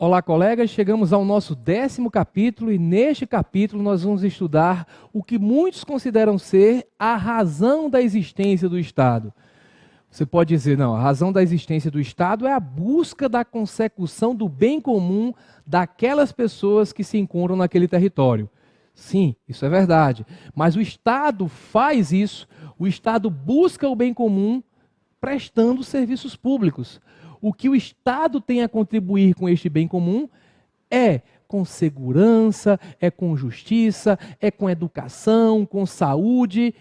Olá, colegas, chegamos ao nosso 10º capítulo e neste capítulo nós vamos estudar o que muitos consideram ser a razão da existência do Estado. Você pode dizer, não, a razão da existência do Estado é a busca da consecução do bem comum daquelas pessoas que se encontram naquele território. Sim, isso é verdade, mas o Estado faz isso, o Estado busca o bem comum prestando serviços públicos. O que o Estado tem a contribuir com este bem comum é com segurança, é com justiça, é com educação, com saúde,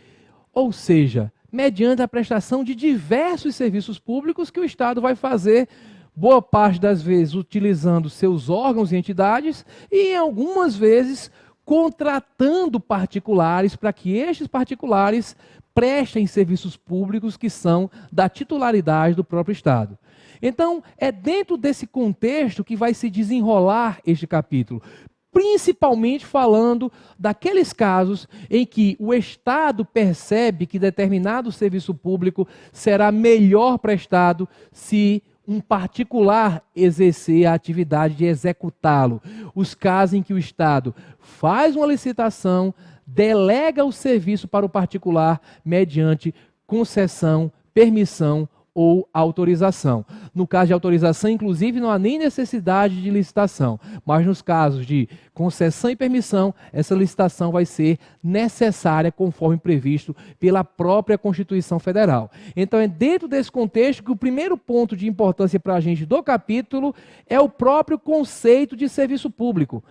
ou seja, mediante a prestação de diversos serviços públicos que o Estado vai fazer, boa parte das vezes utilizando seus órgãos e entidades e, em algumas vezes, contratando particulares para que estes particulares prestem serviços públicos que são da titularidade do próprio Estado. Então, é dentro desse contexto que vai se desenrolar este capítulo, principalmente falando daqueles casos em que o Estado percebe que determinado serviço público será melhor prestado se um particular exercer a atividade de executá-lo. Os casos em que o Estado faz uma licitação, delega o serviço para o particular mediante concessão, permissão ou autorização. No caso de autorização, inclusive, não há nem necessidade de licitação, mas nos casos de concessão e permissão, essa licitação vai ser necessária conforme previsto pela própria Constituição Federal. Então é dentro desse contexto que o primeiro ponto de importância para a gente do capítulo é o próprio conceito de serviço público.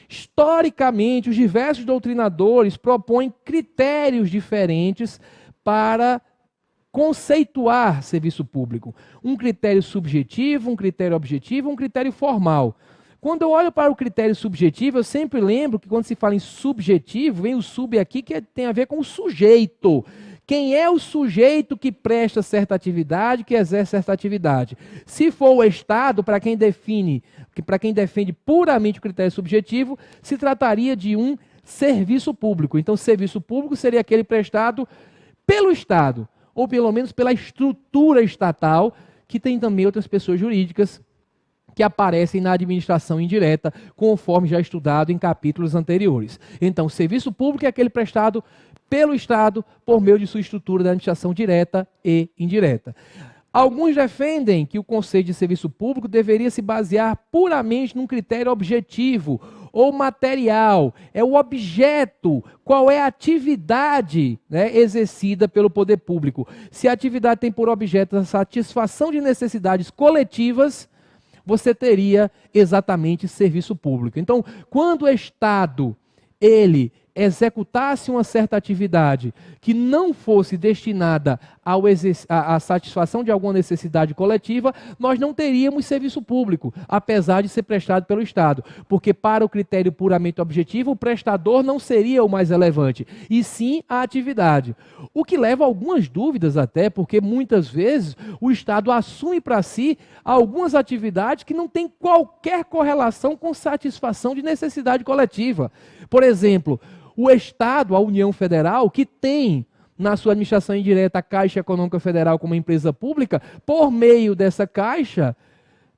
Historicamente, os diversos doutrinadores propõem critérios diferentes para conceituar serviço público. Um critério subjetivo, um critério objetivo, um critério formal. Quando eu olho para o critério subjetivo, eu sempre lembro que quando se fala em subjetivo, vem o sub aqui que tem a ver com o sujeito. Quem é o sujeito que presta certa atividade, que exerce certa atividade? Se for o Estado, para quem defende puramente o critério subjetivo, se trataria de um serviço público. Então, serviço público seria aquele prestado pelo Estado, ou pelo menos pela estrutura estatal, que tem também outras pessoas jurídicas que aparecem na administração indireta, conforme já estudado em capítulos anteriores. Então, o serviço público é aquele prestado pelo Estado por meio de sua estrutura da administração direta e indireta. Alguns defendem que o conceito de serviço público deveria se basear puramente num critério objetivo ou material. É o objeto, qual é a atividade, exercida pelo poder público. Se a atividade tem por objeto a satisfação de necessidades coletivas, você teria exatamente serviço público. Então, quando o Estado, ele executasse uma certa atividade que não fosse destinada à satisfação de alguma necessidade coletiva, nós não teríamos serviço público, apesar de ser prestado pelo Estado, porque para o critério puramente objetivo, o prestador não seria o mais relevante, e sim a atividade. O que leva a algumas dúvidas até, porque muitas vezes o Estado assume para si algumas atividades que não têm qualquer correlação com satisfação de necessidade coletiva. Por exemplo, o Estado, a União Federal, que tem na sua administração indireta a Caixa Econômica Federal como empresa pública, por meio dessa caixa,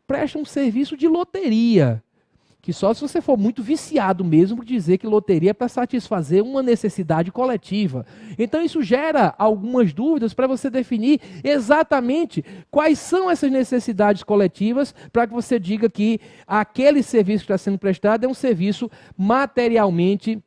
presta um serviço de loteria, que só se você for muito viciado mesmo dizer que loteria é para satisfazer uma necessidade coletiva. Então isso gera algumas dúvidas para você definir exatamente quais são essas necessidades coletivas para que você diga que aquele serviço que está sendo prestado é um serviço materialmente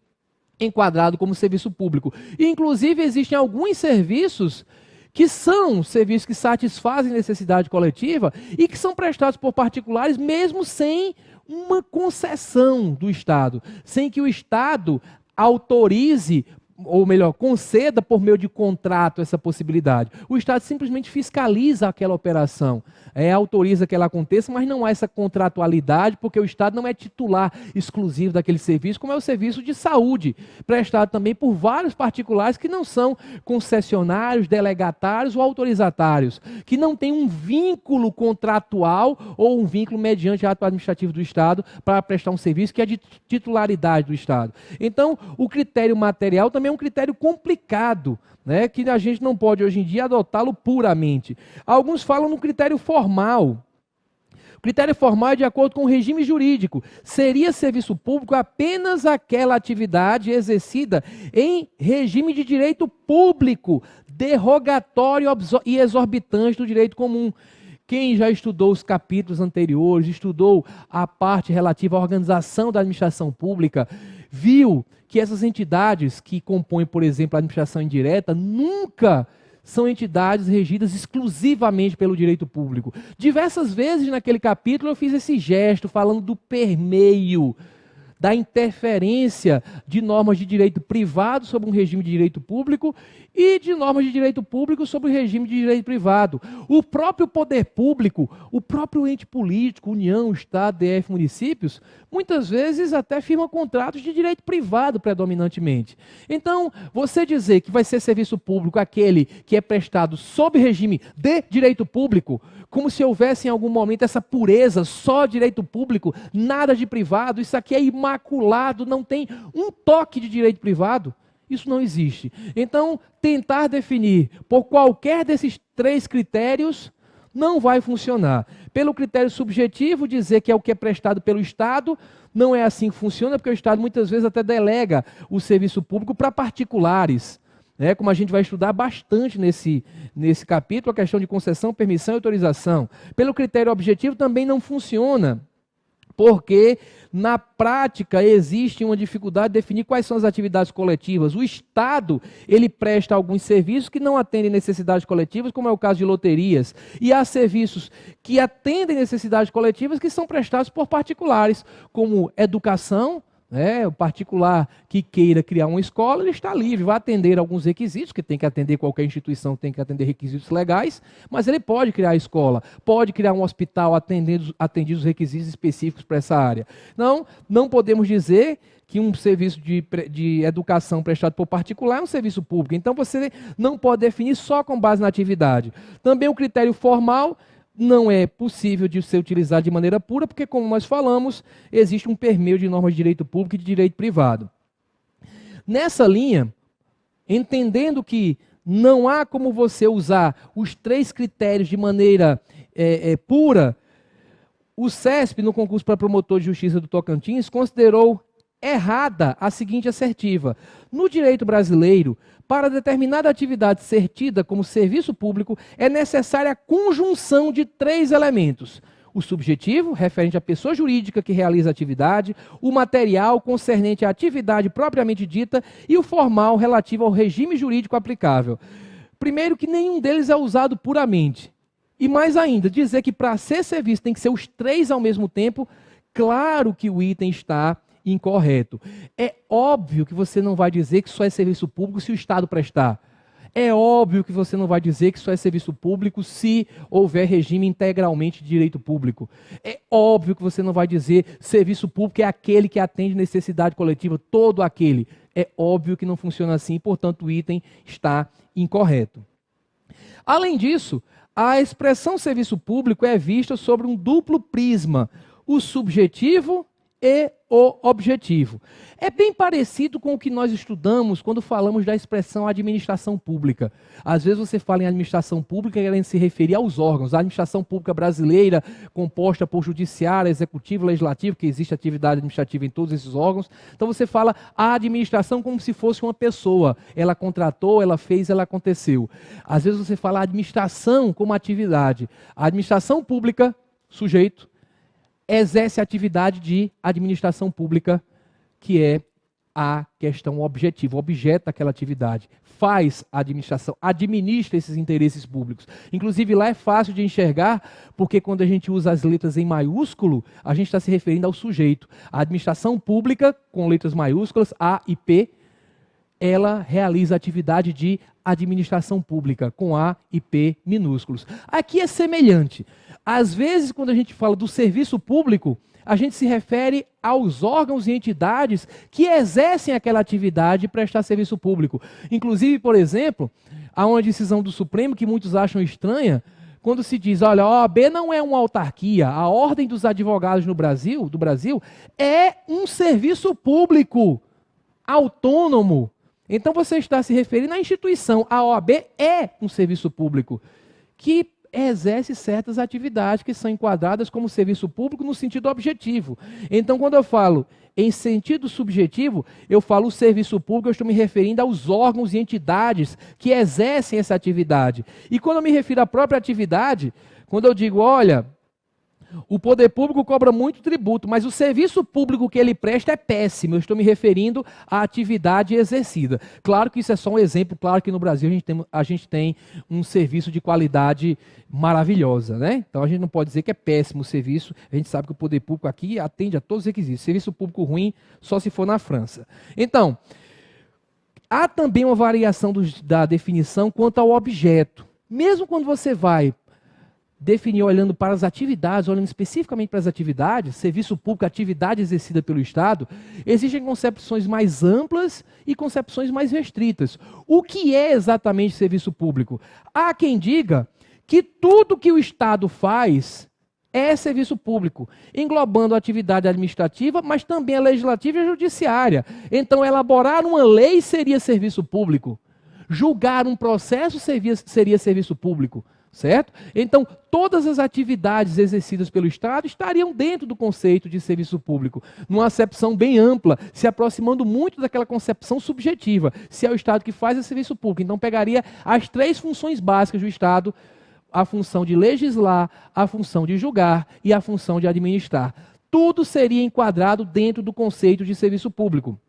enquadrado como serviço público. E, inclusive, existem alguns serviços que são serviços que satisfazem necessidade coletiva e que são prestados por particulares mesmo sem uma concessão do Estado, sem que o Estado autorize, ou melhor, conceda por meio de contrato essa possibilidade. O Estado simplesmente fiscaliza aquela operação, autoriza que ela aconteça, mas não há essa contratualidade, porque o Estado não é titular exclusivo daquele serviço, como é o serviço de saúde, prestado também por vários particulares que não são concessionários, delegatários ou autorizatários, que não têm um vínculo contratual ou um vínculo mediante ato administrativo do Estado para prestar um serviço que é de titularidade do Estado. Então, o critério material também é um critério complicado, que a gente não pode hoje em dia adotá-lo puramente. Alguns falam no critério formal. O Critério formal é de acordo com o regime jurídico. Seria serviço público apenas aquela atividade exercida em regime de direito público, derrogatório e exorbitante do direito comum. Quem já estudou os capítulos anteriores, estudou a parte relativa à organização da administração pública, viu que essas entidades que compõem, por exemplo, a administração indireta, nunca são entidades regidas exclusivamente pelo direito público. Diversas vezes naquele capítulo eu fiz esse gesto falando do permeio, da interferência de normas de direito privado sobre um regime de direito público e de normas de direito público sobre o regime de direito privado. O próprio poder público, o próprio ente político, União, Estado, DF, municípios, muitas vezes até firma contratos de direito privado predominantemente. Então, você dizer que vai ser serviço público aquele que é prestado sob regime de direito público, como se houvesse em algum momento essa pureza, só direito público, nada de privado, isso aqui é imaculado, não tem um toque de direito privado, isso não existe. Então, tentar definir por qualquer desses 3 critérios não vai funcionar. Pelo critério subjetivo, dizer que é o que é prestado pelo Estado, não é assim que funciona, porque o Estado muitas vezes até delega o serviço público para particulares. Como a gente vai estudar bastante nesse capítulo, a questão de concessão, permissão e autorização. Pelo critério objetivo também não funciona, porque na prática existe uma dificuldade de definir quais são as atividades coletivas. O Estado, ele presta alguns serviços que não atendem necessidades coletivas, como é o caso de loterias, e há serviços que atendem necessidades coletivas que são prestados por particulares, como educação. O particular que queira criar uma escola, ele está livre, vai atender alguns requisitos, que tem que atender qualquer instituição, tem que atender requisitos legais, mas ele pode criar a escola, pode criar um hospital atendendo os requisitos específicos para essa área. Não podemos dizer que um serviço de educação prestado por particular é um serviço público, então você não pode definir só com base na atividade. Também o critério formal não é possível de ser utilizado de maneira pura, porque, como nós falamos, existe um permeio de normas de direito público e de direito privado. Nessa linha, entendendo que não há como você usar os 3 critérios de maneira pura, o CESP, no concurso para promotor de justiça do Tocantins, considerou errada a seguinte assertiva: no direito brasileiro, para determinada atividade ser tida como serviço público, é necessária a conjunção de 3 elementos. O subjetivo, referente à pessoa jurídica que realiza a atividade, o material, concernente à atividade propriamente dita, e o formal, relativo ao regime jurídico aplicável. Primeiro, que nenhum deles é usado puramente. E mais ainda, dizer que para ser serviço tem que ser os 3 ao mesmo tempo, claro que o item está incorreto. É óbvio que você não vai dizer que só é serviço público se o Estado prestar. É óbvio que você não vai dizer que só é serviço público se houver regime integralmente de direito público. É óbvio que você não vai dizer serviço público é aquele que atende necessidade coletiva, todo aquele. É óbvio que não funciona assim, portanto o item está incorreto. Além disso, a expressão serviço público é vista sobre um duplo prisma, o subjetivo e o objetivo. É bem parecido com o que nós estudamos quando falamos da expressão administração pública. Às vezes você fala em administração pública querendo se referir aos órgãos. A administração pública brasileira, composta por judiciário, executivo, legislativo, que existe atividade administrativa em todos esses órgãos. Então você fala a administração como se fosse uma pessoa. Ela contratou, ela fez, ela aconteceu. Às vezes você fala a administração como atividade. A administração pública, sujeito, exerce a atividade de administração pública, que é a questão objetiva, o objeto daquela atividade. Faz a administração, administra esses interesses públicos. Inclusive lá é fácil de enxergar, porque quando a gente usa as letras em maiúsculo, a gente está se referindo ao sujeito. A administração pública, com letras maiúsculas, A e P, ela realiza a atividade de administração pública, com A e P minúsculos. Aqui é semelhante. Às vezes, quando a gente fala do serviço público, a gente se refere aos órgãos e entidades que exercem aquela atividade de prestar serviço público. Inclusive, por exemplo, há uma decisão do Supremo que muitos acham estranha, quando se diz, olha, a OAB não é uma autarquia, a Ordem dos Advogados do Brasil é um serviço público autônomo. Então você está se referindo à instituição. A OAB é um serviço público que exerce certas atividades que são enquadradas como serviço público no sentido objetivo. Então, quando eu falo em sentido subjetivo, eu falo o serviço público, eu estou me referindo aos órgãos e entidades que exercem essa atividade. E quando eu me refiro à própria atividade, quando eu digo, olha, o poder público cobra muito tributo, mas o serviço público que ele presta é péssimo. Eu estou me referindo à atividade exercida. Claro que isso é só um exemplo, claro que no Brasil a gente tem um serviço de qualidade maravilhosa, né? Então a gente não pode dizer que é péssimo o serviço, a gente sabe que o poder público aqui atende a todos os requisitos. Serviço público ruim só se for na França. Então, há também uma variação da definição quanto ao objeto. Mesmo quando você vai definir olhando para as atividades, olhando especificamente para as atividades, serviço público, atividade exercida pelo Estado, existem concepções mais amplas e concepções mais restritas. O que é exatamente serviço público? Há quem diga que tudo que o Estado faz é serviço público, englobando a atividade administrativa, mas também a legislativa e a judiciária. Então, elaborar uma lei seria serviço público. Julgar um processo seria serviço público. Certo? Então, todas as atividades exercidas pelo Estado estariam dentro do conceito de serviço público, numa acepção bem ampla, se aproximando muito daquela concepção subjetiva. Se é o Estado que faz, é serviço público. Então, pegaria as 3 funções básicas do Estado, a função de legislar, a função de julgar e a função de administrar. Tudo seria enquadrado dentro do conceito de serviço público.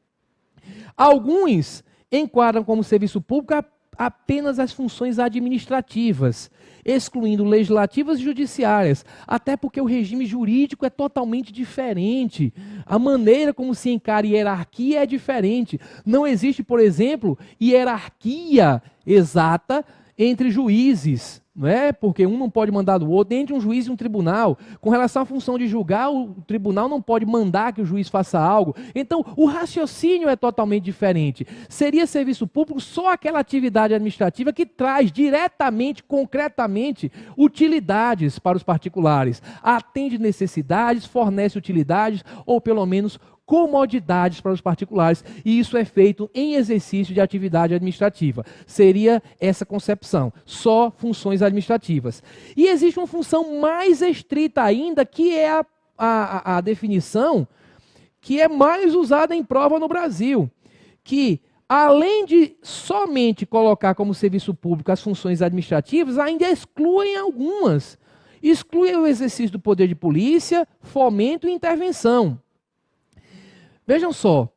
Alguns enquadram como serviço público apenas as funções administrativas, excluindo legislativas e judiciárias, até porque o regime jurídico é totalmente diferente. A maneira como se encara hierarquia é diferente. Não existe, por exemplo, hierarquia exata entre juízes, não é? Porque um não pode mandar do outro, entre um juiz e um tribunal. Com relação à função de julgar, o tribunal não pode mandar que o juiz faça algo. Então, o raciocínio é totalmente diferente. Seria serviço público só aquela atividade administrativa que traz diretamente, concretamente, utilidades para os particulares. Atende necessidades, fornece utilidades, ou pelo menos comodidades para os particulares, e isso é feito em exercício de atividade administrativa. Seria essa concepção, só funções administrativas. E existe uma função mais estrita ainda, que é a definição que é mais usada em prova no Brasil, que além de somente colocar como serviço público as funções administrativas, ainda excluem algumas. Exclui o exercício do poder de polícia, fomento e intervenção. Vejam só,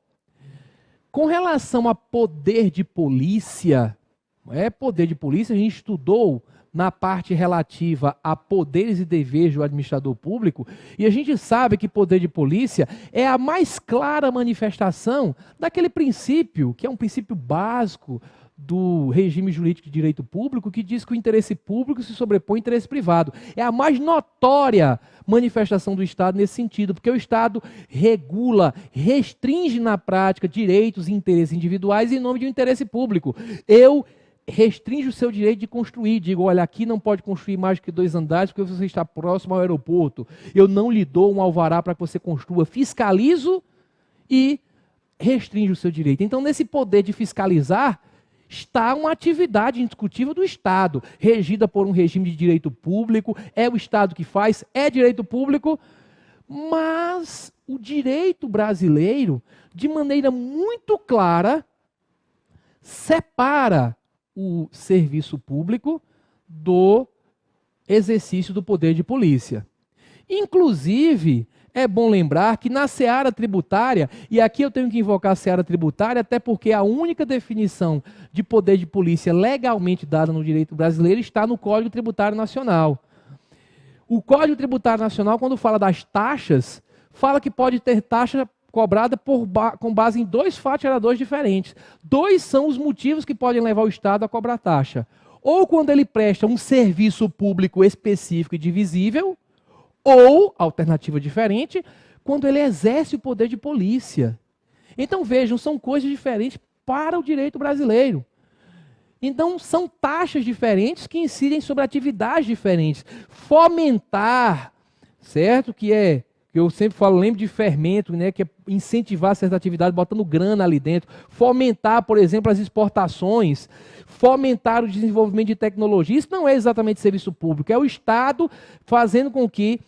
com relação a poder de polícia, poder de polícia, a gente estudou na parte relativa a poderes e deveres do administrador público, e a gente sabe que poder de polícia é a mais clara manifestação daquele princípio, que é um princípio básico do regime jurídico de direito público, que diz que o interesse público se sobrepõe ao interesse privado. É a mais notória manifestação do Estado nesse sentido, porque o Estado regula, restringe na prática direitos e interesses individuais em nome de um interesse público. Eu restringe o seu direito de construir, digo, olha, aqui não pode construir mais que 2 andares porque você está próximo ao aeroporto. Eu não lhe dou um alvará para que você construa. Fiscalizo e restringe o seu direito. Então, nesse poder de fiscalizar, está uma atividade indiscutível do Estado, regida por um regime de direito público, é o Estado que faz, é direito público, mas o direito brasileiro, de maneira muito clara, separa o serviço público do exercício do poder de polícia. Inclusive, é bom lembrar que na seara tributária, e aqui eu tenho que invocar a seara tributária, até porque a única definição de poder de polícia legalmente dada no direito brasileiro está no Código Tributário Nacional. O Código Tributário Nacional, quando fala das taxas, fala que pode ter taxa cobrada com base em 2 fatos geradores diferentes. 2 são os motivos que podem levar o Estado a cobrar taxa. Ou quando ele presta um serviço público específico e divisível, ou, alternativa diferente, quando ele exerce o poder de polícia. Então vejam, são coisas diferentes para o direito brasileiro. Então são taxas diferentes que incidem sobre atividades diferentes. Fomentar, certo? Que é que eu sempre falo, lembro de fermento, né, que é incentivar certa atividade, botando grana ali dentro, fomentar, por exemplo, as exportações, fomentar o desenvolvimento de tecnologia. Isso não é exatamente serviço público, é o Estado fazendo com que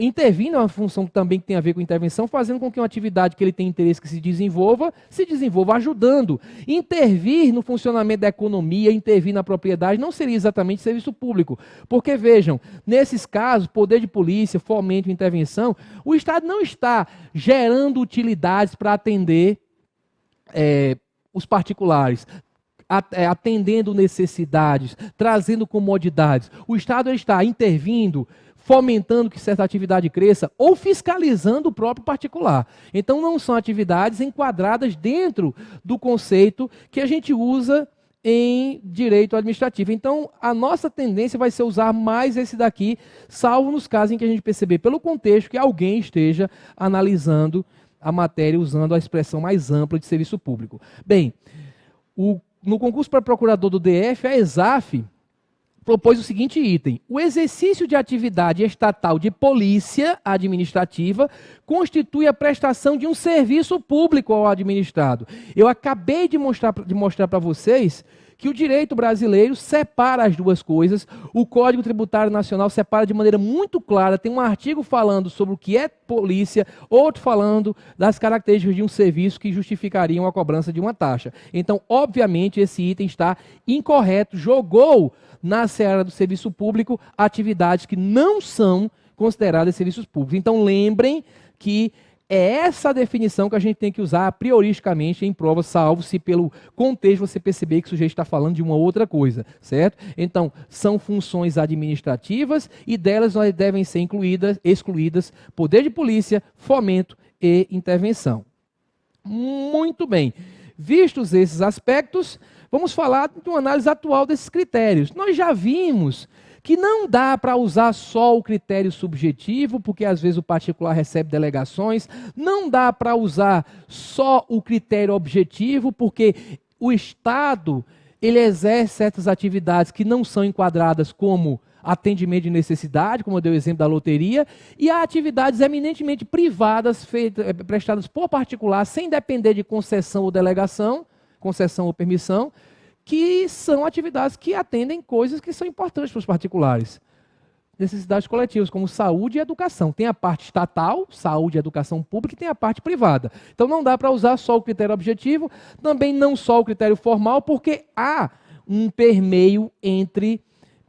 intervindo, é uma função também que tem a ver com intervenção, fazendo com que uma atividade que ele tem interesse que se desenvolva ajudando. Intervir no funcionamento da economia, intervir na propriedade, não seria exatamente serviço público. Porque, vejam, nesses casos, poder de polícia, fomento, intervenção, o Estado não está gerando utilidades para atender os particulares, atendendo necessidades, trazendo comodidades. O Estado está intervindo, fomentando que certa atividade cresça ou fiscalizando o próprio particular. Então não são atividades enquadradas dentro do conceito que a gente usa em direito administrativo. Então a nossa tendência vai ser usar mais esse daqui, salvo nos casos em que a gente perceber pelo contexto que alguém esteja analisando a matéria usando a expressão mais ampla de serviço público. Bem, no concurso para procurador do DF, a ESAF propôs o seguinte item: o exercício de atividade estatal de polícia administrativa constitui a prestação de um serviço público ao administrado. Eu acabei de mostrar para vocês que o direito brasileiro separa as duas coisas. O Código Tributário Nacional separa de maneira muito clara. Tem um artigo falando sobre o que é polícia, outro falando das características de um serviço que justificariam a cobrança de uma taxa. Então, obviamente, esse item está incorreto, jogou na seara do serviço público atividades que não são consideradas serviços públicos. Então, lembrem que é essa definição que a gente tem que usar a prioristicamente em prova, salvo se pelo contexto você perceber que o sujeito está falando de uma outra coisa, certo? Então, são funções administrativas e delas nós devem ser excluídas poder de polícia, fomento e intervenção. Muito bem. Vistos esses aspectos, vamos falar de uma análise atual desses critérios. Nós já vimos que não dá para usar só o critério subjetivo, porque às vezes o particular recebe delegações, não dá para usar só o critério objetivo, porque o Estado ele exerce certas atividades que não são enquadradas como atendimento de necessidade, como eu dei o exemplo da loteria, e há atividades eminentemente privadas, prestadas por particular, sem depender de concessão ou delegação, concessão ou permissão, que são atividades que atendem coisas que são importantes para os particulares. Necessidades coletivas, como saúde e educação. Tem a parte estatal, saúde e educação pública, e tem a parte privada. Então não dá para usar só o critério objetivo, também não só o critério formal, porque há um permeio entre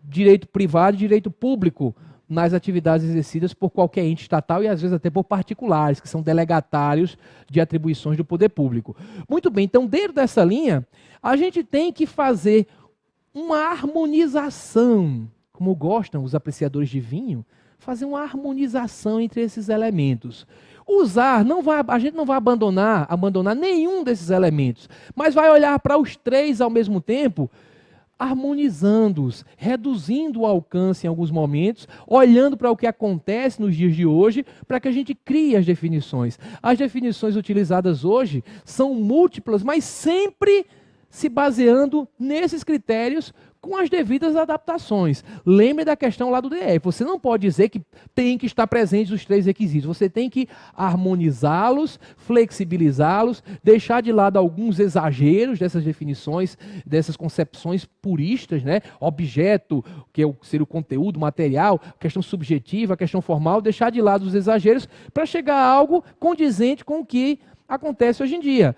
direito privado e direito público nas atividades exercidas por qualquer ente estatal e às vezes até por particulares, que são delegatários de atribuições do poder público. Muito bem, então dentro dessa linha, a gente tem que fazer uma harmonização, como gostam os apreciadores de vinho, fazer uma harmonização entre esses elementos. A gente não vai abandonar nenhum desses elementos, mas vai olhar para os três ao mesmo tempo, harmonizando-os, reduzindo o alcance em alguns momentos, olhando para o que acontece nos dias de hoje, para que a gente crie as definições. As definições utilizadas hoje são múltiplas, mas sempre se baseando nesses critérios com as devidas adaptações. Lembre da questão lá do DF. Você não pode dizer que tem que estar presentes os três requisitos. Você tem que harmonizá-los, flexibilizá-los, deixar de lado alguns exageros dessas definições, dessas concepções puristas, né? Objeto, que seria o conteúdo, material, questão subjetiva, questão formal, deixar de lado os exageros para chegar a algo condizente com o que acontece hoje em dia.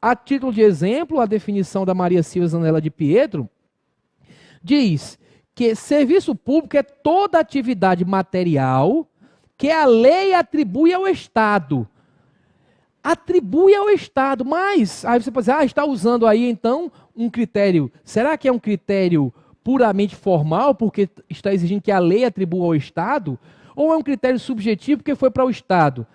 A título de exemplo, a definição da Maria Silvia Zanella de Pietro diz que serviço público é toda atividade material que a lei atribui ao Estado. Atribui ao Estado, mas aí você pode dizer, está usando aí então um critério, será que é um critério puramente formal, porque está exigindo que a lei atribua ao Estado, ou é um critério subjetivo porque foi para o Estado?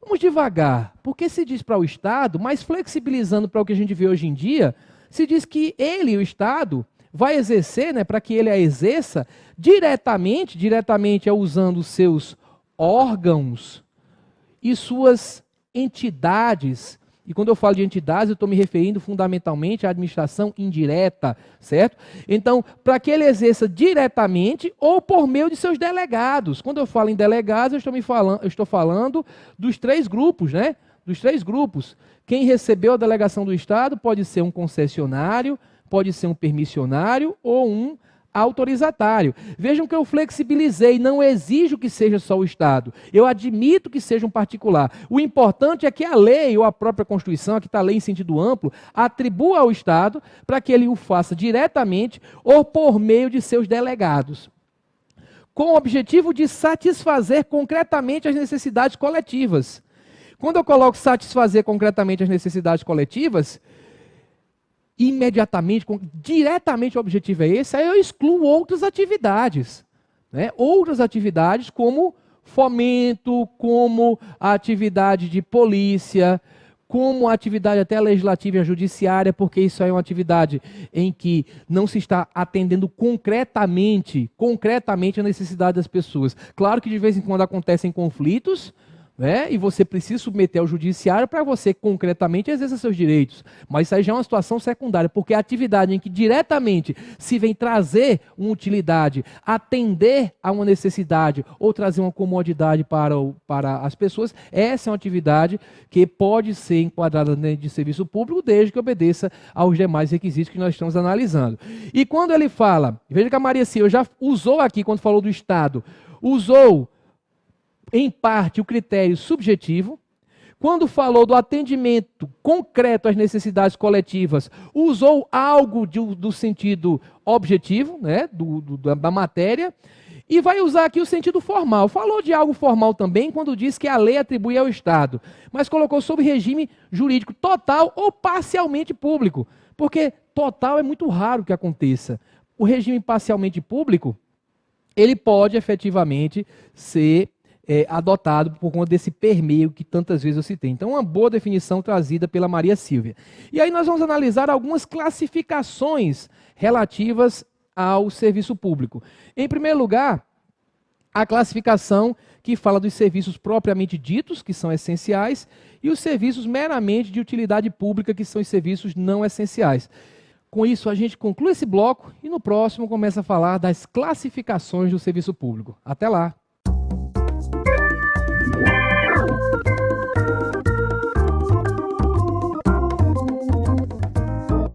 Vamos devagar, porque se diz para o Estado, mas flexibilizando para o que a gente vê hoje em dia, se diz que ele, o Estado, vai exercer, né, para que ele a exerça diretamente é usando os seus órgãos e suas entidades E quando eu falo de entidades, eu estou me referindo fundamentalmente à administração indireta, certo? Então, para que ele exerça diretamente ou por meio de seus delegados. Quando eu falo em delegados, eu estou falando dos 3 grupos, né? Dos 3 grupos. Quem recebeu a delegação do Estado pode ser um concessionário, pode ser um permissionário ou um autorizatário. Vejam que eu flexibilizei, não exijo que seja só o Estado. Eu admito que seja um particular. O importante é que a lei ou a própria Constituição, aqui está a lei em sentido amplo, atribua ao Estado para que ele o faça diretamente ou por meio de seus delegados, com o objetivo de satisfazer concretamente as necessidades coletivas. Quando eu coloco satisfazer concretamente as necessidades coletivas, imediatamente, diretamente o objetivo é esse, aí eu excluo outras atividades, né? Outras atividades como fomento, como a atividade de polícia, como a atividade até legislativa e judiciária, porque isso aí é uma atividade em que não se está atendendo concretamente a necessidade das pessoas. Claro que de vez em quando acontecem conflitos, né? E você precisa submeter ao judiciário para você concretamente exercer seus direitos. Mas isso aí já é uma situação secundária, porque a atividade em que diretamente se vem trazer uma utilidade, atender a uma necessidade ou trazer uma comodidade para as pessoas, essa é uma atividade que pode ser enquadrada dentro de serviço público, desde que obedeça aos demais requisitos que nós estamos analisando. E quando ele fala, veja que a Maria Silvia já usou aqui, quando falou do Estado, usou em parte o critério subjetivo. Quando falou do atendimento concreto às necessidades coletivas, usou algo do sentido objetivo, né, da matéria, e vai usar aqui o sentido formal. Falou de algo formal também quando diz que a lei atribui ao Estado, mas colocou sob regime jurídico total ou parcialmente público, porque total é muito raro que aconteça. O regime parcialmente público, ele pode efetivamente ser adotado por conta desse permeio que tantas vezes eu citei. Então, uma boa definição trazida pela Maria Silvia. E aí nós vamos analisar algumas classificações relativas ao serviço público. Em primeiro lugar, a classificação que fala dos serviços propriamente ditos, que são essenciais, e os serviços meramente de utilidade pública, que são os serviços não essenciais. Com isso, a gente conclui esse bloco e no próximo começa a falar das classificações do serviço público. Até lá!